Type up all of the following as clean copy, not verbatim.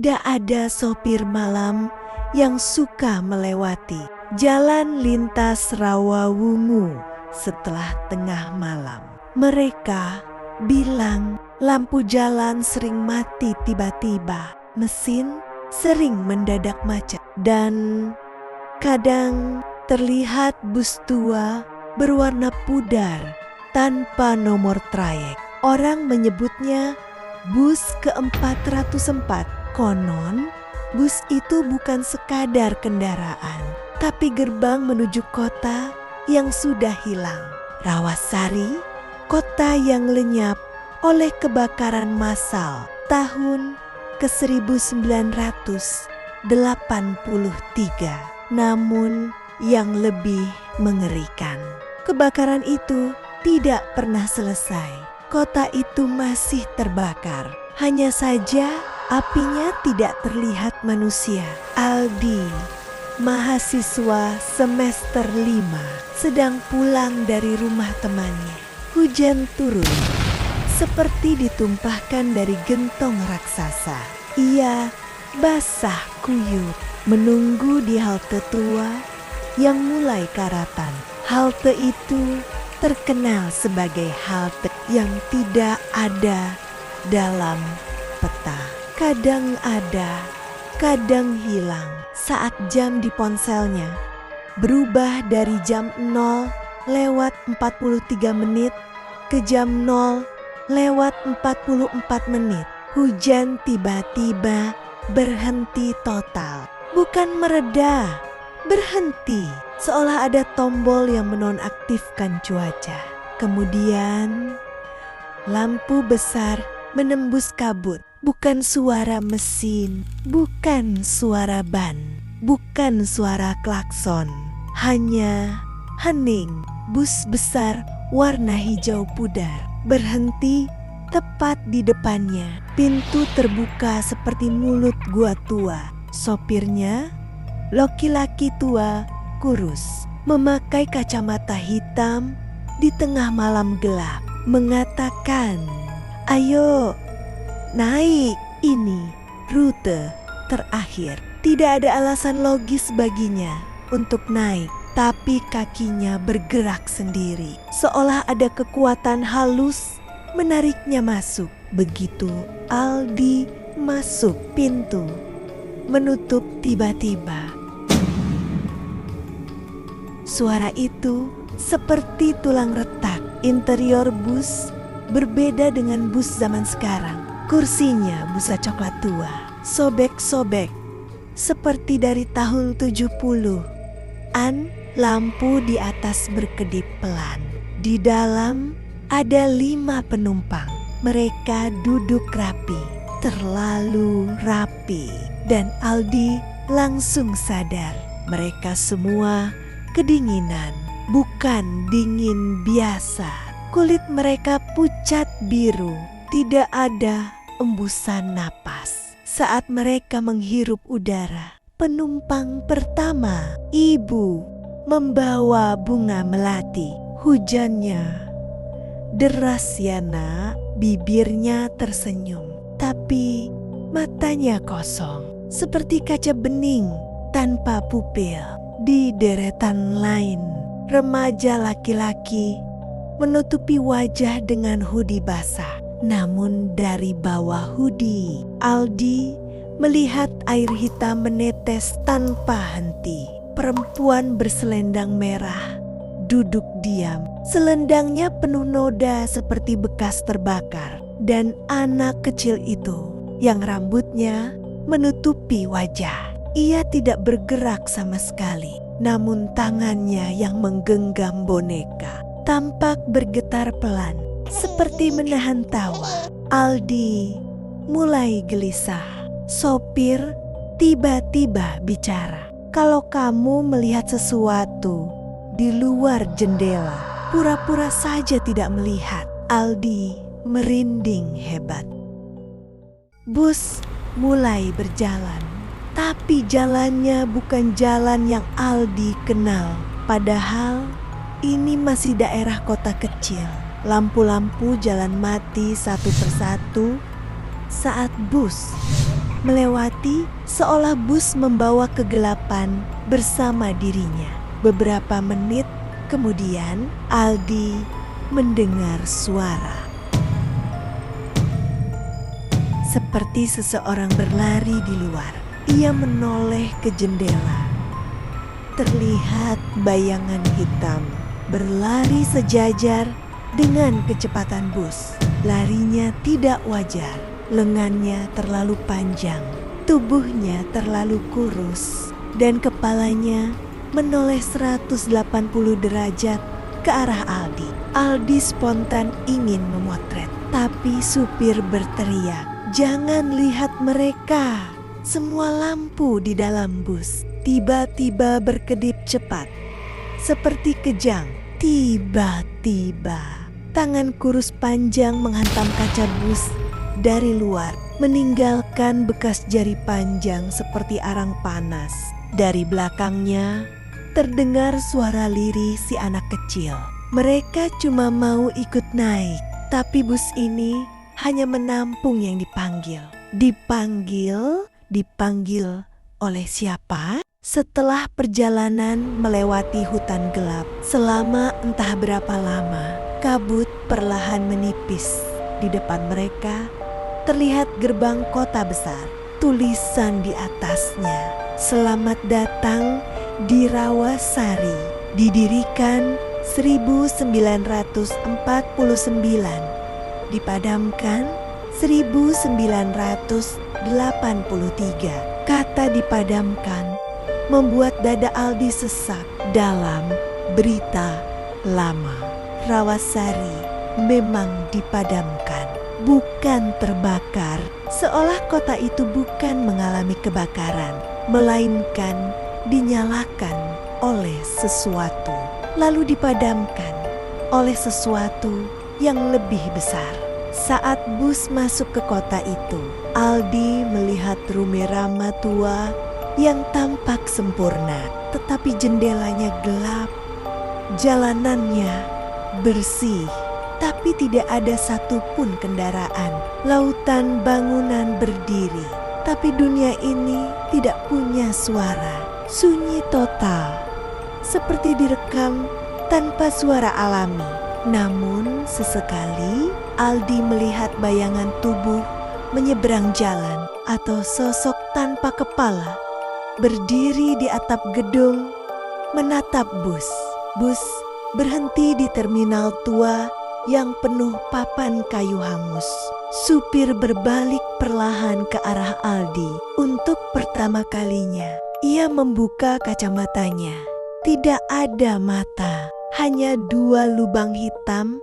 tidak ada sopir malam yang suka melewati jalan lintas Rawawungu setelah tengah malam. Mereka bilang lampu jalan sering mati tiba-tiba, mesin sering mendadak macet, dan kadang terlihat bus tua berwarna pudar tanpa nomor trayek. Orang menyebutnya bus ke-404. Konon, bus itu bukan sekadar kendaraan, tapi gerbang menuju kota yang sudah hilang. Rawasari, kota yang lenyap oleh kebakaran massal tahun ke-1983. Namun yang lebih mengerikan, kebakaran itu tidak pernah selesai. Kota itu masih terbakar. Hanya saja apinya tidak terlihat manusia. Aldi, mahasiswa semester 5, sedang pulang dari rumah temannya. Hujan turun, seperti ditumpahkan dari gentong raksasa. Ia basah kuyup, menunggu di halte tua yang mulai karatan. Halte itu terkenal sebagai halte yang tidak ada dalam peta. Kadang ada, kadang hilang. Saat jam di ponselnya berubah dari jam 0:43 ke jam 0:44. Hujan tiba-tiba berhenti total. Bukan mereda, berhenti. Seolah ada tombol yang menonaktifkan cuaca. Kemudian lampu besar menembus kabut. Bukan suara mesin, bukan suara ban, bukan suara klakson. Hanya hening. Bus besar warna hijau pudar berhenti tepat di depannya. Pintu terbuka seperti mulut gua tua. Sopirnya, laki-laki tua, kurus, memakai kacamata hitam di tengah malam gelap, mengatakan, "Ayo, naik, ini rute terakhir." Tidak ada alasan logis baginya untuk naik, tapi kakinya bergerak sendiri, seolah ada kekuatan halus menariknya masuk. Begitu Aldi masuk, pintu menutup tiba-tiba. Suara itu seperti tulang retak. Interior bus berbeda dengan bus zaman sekarang. Kursinya busa coklat tua, sobek-sobek seperti dari tahun 70-an. Lampu di atas berkedip pelan. Di dalam ada 5 penumpang. Mereka duduk rapi, terlalu rapi, dan Aldi langsung sadar mereka semua kedinginan, bukan dingin biasa. Kulit mereka pucat biru, tidak ada embusan napas saat mereka menghirup udara. Penumpang pertama, ibu, membawa bunga melati. Hujannya deras ya nak, bibirnya tersenyum, tapi matanya kosong, seperti kaca bening tanpa pupil. Di deretan lain, remaja laki-laki menutupi wajah dengan hoodie basah. Namun dari bawah hoodie, Aldi melihat air hitam menetes tanpa henti. Perempuan berselendang merah duduk diam. Selendangnya penuh noda seperti bekas terbakar. Dan anak kecil itu yang rambutnya menutupi wajah. Ia tidak bergerak sama sekali, namun tangannya yang menggenggam boneka tampak bergetar pelan, seperti menahan tawa. Aldi mulai gelisah. Sopir tiba-tiba bicara, "Kalau kamu melihat sesuatu di luar jendela, pura-pura saja tidak melihat." Aldi merinding hebat. Bus mulai berjalan. Tapi jalannya bukan jalan yang Aldi kenal. Padahal ini masih daerah kota kecil. Lampu-lampu jalan mati satu persatu saat bus melewati seolah bus membawa kegelapan bersama dirinya. Beberapa menit kemudian, Aldi mendengar suara. Seperti seseorang berlari di luar. Ia menoleh ke jendela. Terlihat bayangan hitam berlari sejajar dengan kecepatan bus. Larinya tidak wajar. Lengannya terlalu panjang, tubuhnya terlalu kurus, dan kepalanya menoleh 180 derajat ke arah Aldi. Aldi spontan ingin memotret, tapi supir berteriak, "Jangan lihat mereka!" Semua lampu di dalam bus tiba-tiba berkedip cepat, seperti kejang. Tiba-tiba, tangan kurus panjang menghantam kaca bus dari luar, meninggalkan bekas jari panjang seperti arang panas. Dari belakangnya, terdengar suara lirih si anak kecil. Mereka cuma mau ikut naik, tapi bus ini hanya menampung yang dipanggil. Dipanggil oleh siapa? Setelah perjalanan melewati hutan gelap selama entah berapa lama, kabut perlahan menipis. Di depan mereka terlihat gerbang kota besar. Tulisan di atasnya, "Selamat datang di Rawasari. Didirikan 1949. Dipadamkan 1983. Kata dipadamkan membuat dada Aldi sesak. Dalam berita lama, Rawasari memang dipadamkan, bukan terbakar. Seolah kota itu bukan mengalami kebakaran, melainkan dinyalakan oleh sesuatu, lalu dipadamkan oleh sesuatu yang lebih besar. Saat bus masuk ke kota itu, Aldi melihat rumah Rama tua yang tampak sempurna, tetapi jendelanya gelap. Jalanannya bersih, tapi tidak ada satupun kendaraan. Lautan bangunan berdiri, tapi dunia ini tidak punya suara. Sunyi total, seperti direkam tanpa suara alami. Namun sesekali Aldi melihat bayangan tubuh menyeberang jalan atau sosok tanpa kepala berdiri di atap gedung menatap bus. Bus berhenti di terminal tua yang penuh papan kayu hangus. Supir berbalik perlahan ke arah Aldi. Untuk pertama kalinya ia membuka kacamatanya. Tidak ada mata, hanya 2 lubang hitam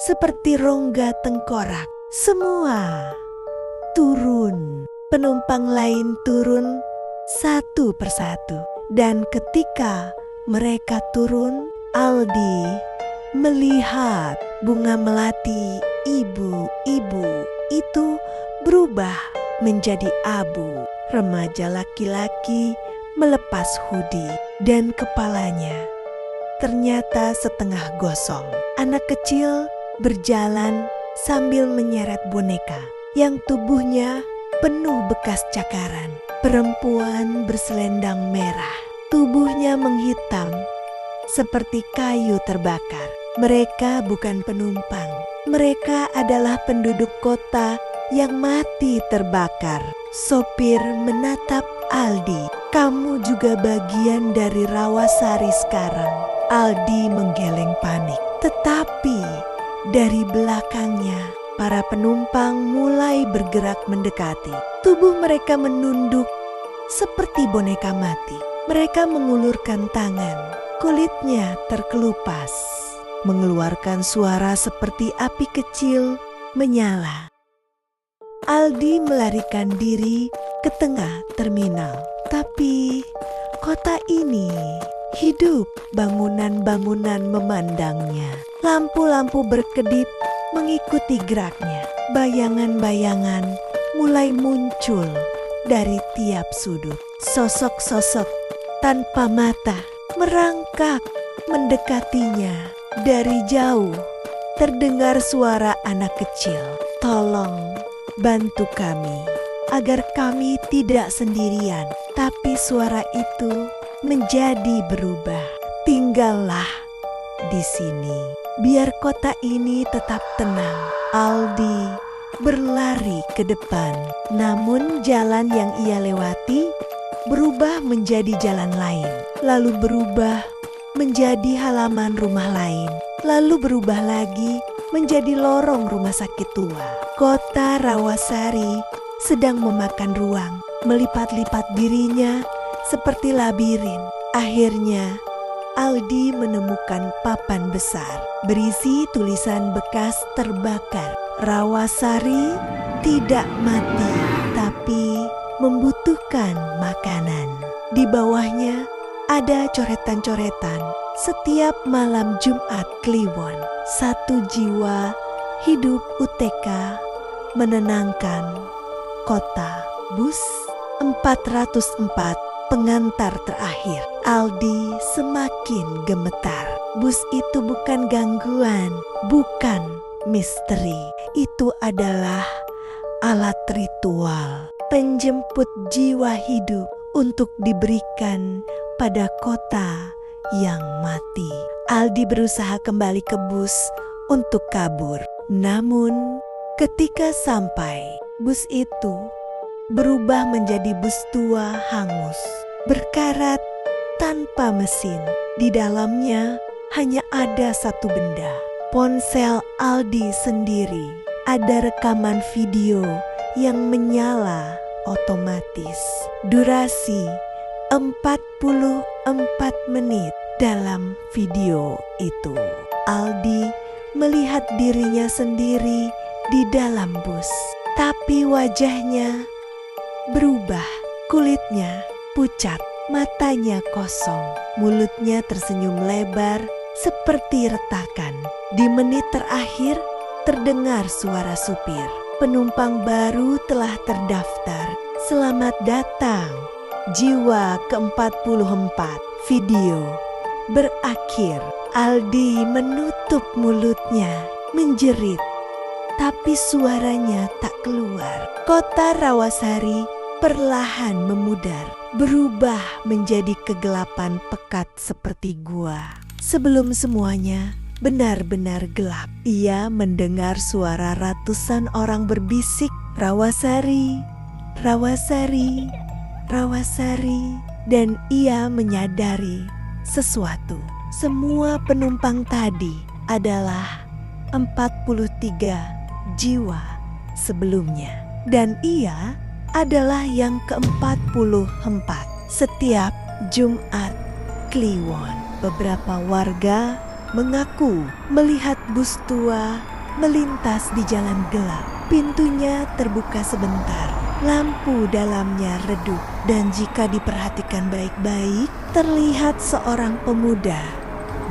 seperti rongga tengkorak. Semua turun. Penumpang lain turun satu persatu. Dan ketika mereka turun, Aldi melihat bunga melati ibu-ibu itu berubah menjadi abu. Remaja laki-laki melepas hoodie dan kepalanya ternyata setengah gosong. Anak kecil berjalan sambil menyeret boneka yang tubuhnya penuh bekas cakaran. Perempuan berselendang merah, tubuhnya menghitam seperti kayu terbakar. Mereka bukan penumpang, mereka adalah penduduk kota yang mati terbakar. Sopir menatap Aldi. "Kamu juga bagian dari Rawasari sekarang." Aldi menggeleng panik. Tetapi dari belakangnya, para penumpang mulai bergerak mendekati. Tubuh mereka menunduk seperti boneka mati. Mereka mengulurkan tangan, kulitnya terkelupas, mengeluarkan suara seperti api kecil menyala. Aldi melarikan diri ke tengah terminal. Tapi kota ini hidup, bangunan-bangunan memandangnya. Lampu-lampu berkedip mengikuti geraknya. Bayangan-bayangan mulai muncul dari tiap sudut. Sosok-sosok tanpa mata merangkak mendekatinya. Dari jauh terdengar suara anak kecil, "Tolong bantu kami." agar kami tidak sendirian. Tapi suara itu menjadi berubah. Tinggallah di sini, biar kota ini tetap tenang. Aldi berlari ke depan, namun jalan yang ia lewati berubah menjadi jalan lain, lalu berubah menjadi halaman rumah lain, lalu berubah lagi menjadi lorong rumah sakit tua. Kota Rawasari sedang memakan ruang, melipat-lipat dirinya seperti labirin. Akhirnya Aldi menemukan papan besar berisi tulisan bekas terbakar. Rawasari tidak mati, tapi membutuhkan makanan. Di bawahnya ada coretan-coretan. Setiap malam Jumat Kliwon, 1 jiwa hidup UTK menenangkan kota. Bus 404 pengantar terakhir. Aldi semakin gemetar. Bus itu bukan gangguan, bukan misteri. Itu adalah alat ritual penjemput jiwa hidup untuk diberikan pada kota yang mati. Aldi berusaha kembali ke bus untuk kabur. Namun ketika sampai, bus itu berubah menjadi bus tua hangus, berkarat tanpa mesin. Di dalamnya hanya ada satu benda, ponsel Aldi sendiri. Ada rekaman video yang menyala otomatis. Durasi 44 menit dalam video itu. Aldi melihat dirinya sendiri di dalam bus, tapi wajahnya berubah. Kulitnya pucat, matanya kosong, mulutnya tersenyum lebar seperti retakan. Di menit terakhir terdengar suara supir. Penumpang baru telah terdaftar. Selamat datang, jiwa ke-44. Video berakhir. Aldi menutup mulutnya, menjerit, tapi suaranya tak keluar. Kota Rawasari perlahan memudar, berubah menjadi kegelapan pekat seperti gua. Sebelum semuanya benar-benar gelap, ia mendengar suara ratusan orang berbisik, "Rawasari, Rawasari, Rawasari." Dan ia menyadari sesuatu. Semua penumpang tadi adalah 43 jiwa sebelumnya, dan ia adalah yang ke-44. Setiap Jumat Kliwon, beberapa warga mengaku melihat bus tua melintas di jalan gelap. Pintunya terbuka sebentar, lampu dalamnya redup, dan jika diperhatikan baik-baik, terlihat seorang pemuda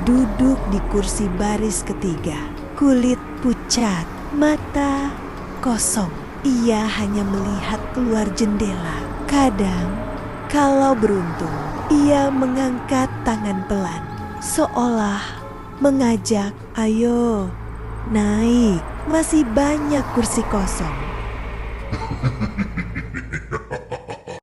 duduk di kursi baris ketiga. Kulit pucat, mata kosong. Ia hanya melihat keluar jendela. Kadang, kalau beruntung, ia mengangkat tangan pelan, seolah mengajak, "Ayo, naik, masih banyak kursi kosong."